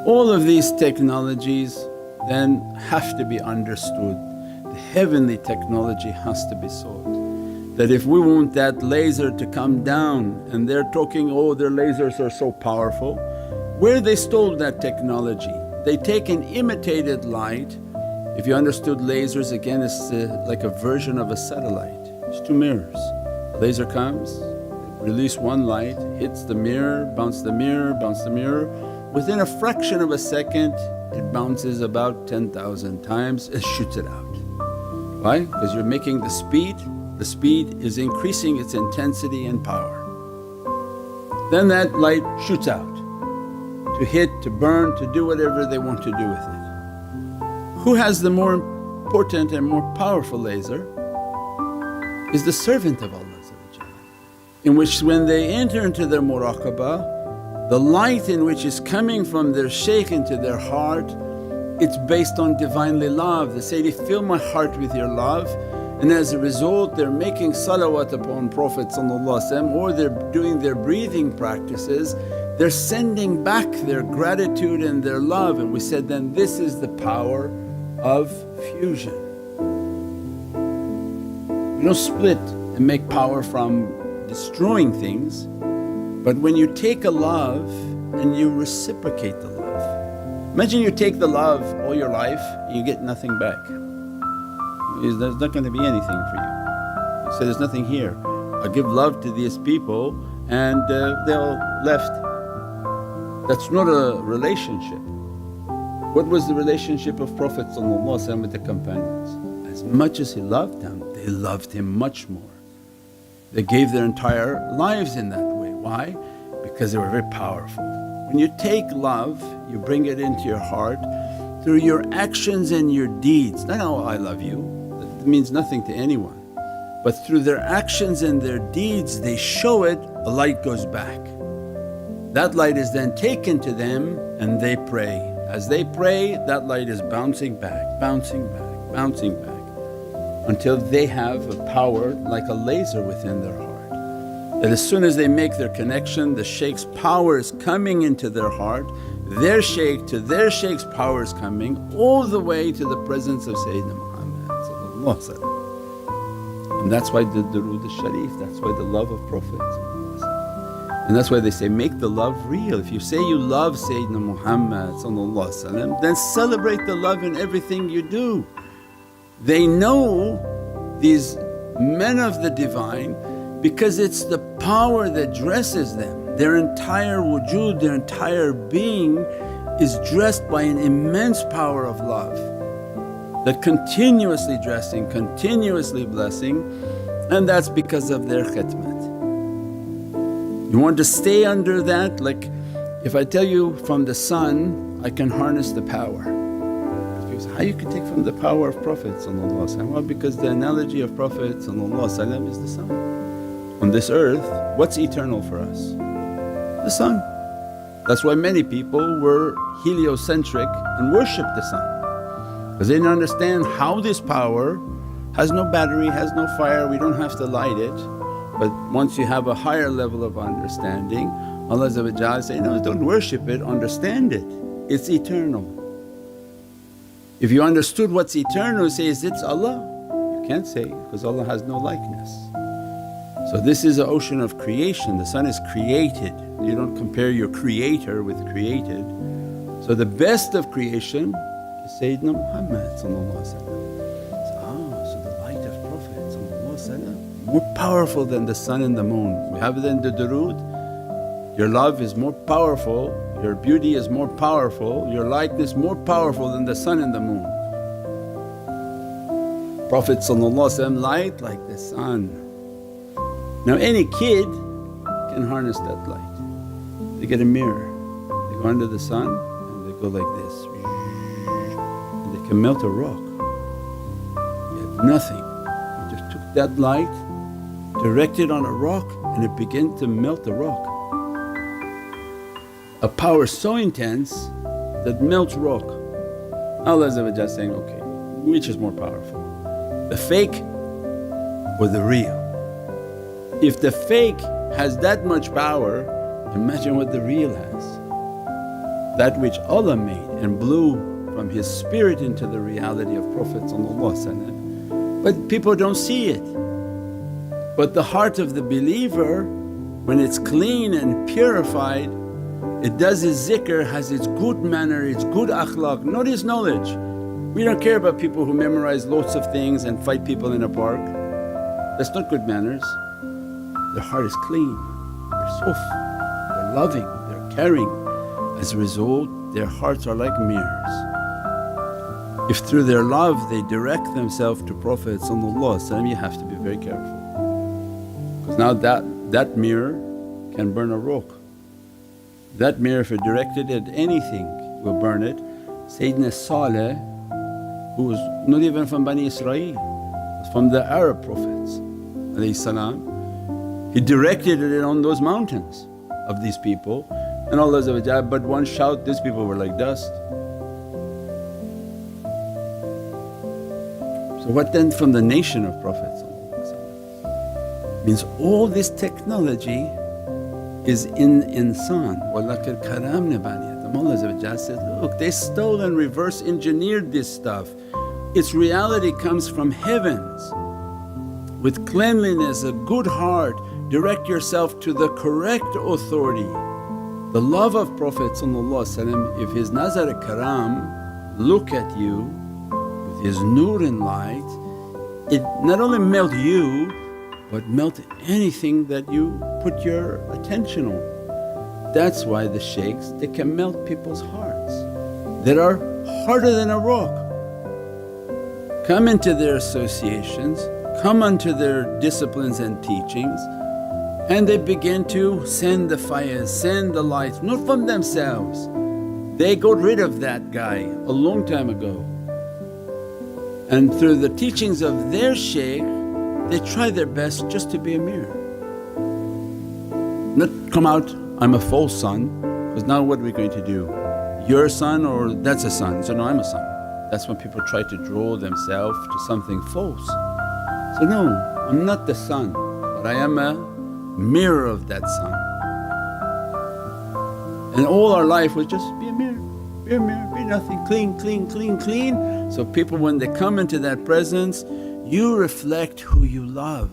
All of these technologies then have to be understood. The heavenly technology has to be sought. That if we want that laser to come down and they're talking, oh their lasers are so powerful, where they stole that technology? They take an imitated light. If you understood lasers, again it's like a version of a satellite. It's two mirrors. The laser comes, release one light, hits the mirror, bounce the mirror, bounce the mirror. Within a fraction of a second it bounces about 10,000 times and shoots it out. Why? Because you're making the speed is increasing its intensity and power. Then that light shoots out to hit, to burn, to do whatever they want to do with it. Who has the more important and more powerful laser is the servant of Allah, in which when they enter into their muraqabah, the light in which is coming from their shaykh into their heart, it's based on Divinely love. They say, fill my heart with your love, and as a result they're making salawat upon Prophet or they're doing their breathing practices, they're sending back their gratitude and their love. And we said then this is the power of fusion. You don't split and make power from destroying things, but when you take a love and you reciprocate the love. Imagine you take the love all your life and you get nothing back. There's not going to be anything for you. You say, there's nothing here. I give love to these people and they're left. That's not a relationship. What was the relationship of Prophet with the companions? As much as he loved them, they loved him much more. They gave their entire lives in that way. Why? Because they were very powerful. When you take love, you bring it into your heart through your actions and your deeds. Not, oh I love you, that means nothing to anyone. But through their actions and their deeds they show it, a light goes back. That light is then taken to them and they pray. As they pray, that light is bouncing back, bouncing back, bouncing back, until they have a power like a laser within their heart. That as soon as they make their connection, the shaykh's power is coming into their heart, their shaykh to their shaykh's power is coming all the way to the presence of Sayyidina Muhammad. And that's why the durood al-sharif, that's why the love of Prophet. And that's why they say, make the love real. If you say you love Sayyidina Muhammad then celebrate the love in everything you do. They know these men of the Divine because it's the power that dresses them. Their entire wujood, their entire being is dressed by an immense power of love that continuously dressing, continuously blessing, and that's because of their khidmat. You want to stay under that? Like if I tell you from the sun I can harness the power. People say, how you can take from the power of Prophet? Well, because the analogy of Prophet is the sun. On this earth, what's eternal for us? The sun. That's why many people were heliocentric and worshipped the sun, because they didn't understand how this power has no battery, has no fire, we don't have to light it. But once you have a higher level of understanding, Allah say, no, don't worship it, understand it, it's eternal. If you understood what's eternal, you say, is it Allah? You can't say because Allah has no likeness. So this is an ocean of creation, the sun is created, you don't compare your creator with created. So the best of creation is Sayyidina Muhammad. So the light of Prophet more powerful than the sun and the moon. We have it in the durood, your love is more powerful, your beauty is more powerful, your likeness more powerful than the sun and the moon. Prophet light like the sun. Now any kid can harness that light. They get a mirror, they go under the sun and they go like this and they can melt a rock. You have nothing, you just took that light, directed on a rock and it began to melt the rock. A power so intense that melts rock. Allah saying, okay, which is more powerful? The fake or the real? If the fake has that much power, imagine what the real has. that which Allah made and blew from His spirit into the reality of Prophet. But people don't see it. But the heart of the believer, when it's clean and purified, it does its zikr, has its good manner, its good akhlaq, not its knowledge. We don't care about people who memorize lots of things and fight people in a park. That's not good manners. Their heart is clean, they're soft, they're loving, they're caring. As a result, their hearts are like mirrors. If through their love they direct themselves to Prophet, you have to be very careful. Because now that mirror can burn a rock. That mirror if it directed at anything will burn it. Sayyidina Saleh, who was not even from Bani Israel, was from the Arab Prophets, he directed it on those mountains of these people, and Allah but one shout, these people were like dust. So what then from the nation of Prophet? Means all this technology is in insan. وَلَقَدْ كَرَّمْنَا بَنِي آدَمَ. Allah says, look, they stole and reverse engineered this stuff. Its reality comes from heavens. With cleanliness, a good heart, direct yourself to the correct authority. The love of Prophet if his nazar karam look at you with his nur and light, it not only melt you but melt anything that you put your attention on. That's why the shaykhs, they can melt people's hearts that are harder than a rock. Come into their associations, come unto their disciplines and teachings, and they begin to send the fires, send the lights, not from themselves. They got rid of that guy a long time ago. And through the teachings of their shaykh, they try their best just to be a mirror. Not come out, I'm a false son, because now what are we going to do? You're a son or that's a son? So no, I'm a son. That's when people try to draw themselves to something false. So no, I'm not the son, but I am a mirror of that sun. And all our life was just be a mirror, be a mirror, be nothing, clean, clean, clean, clean. So people when they come into that presence, you reflect who you love.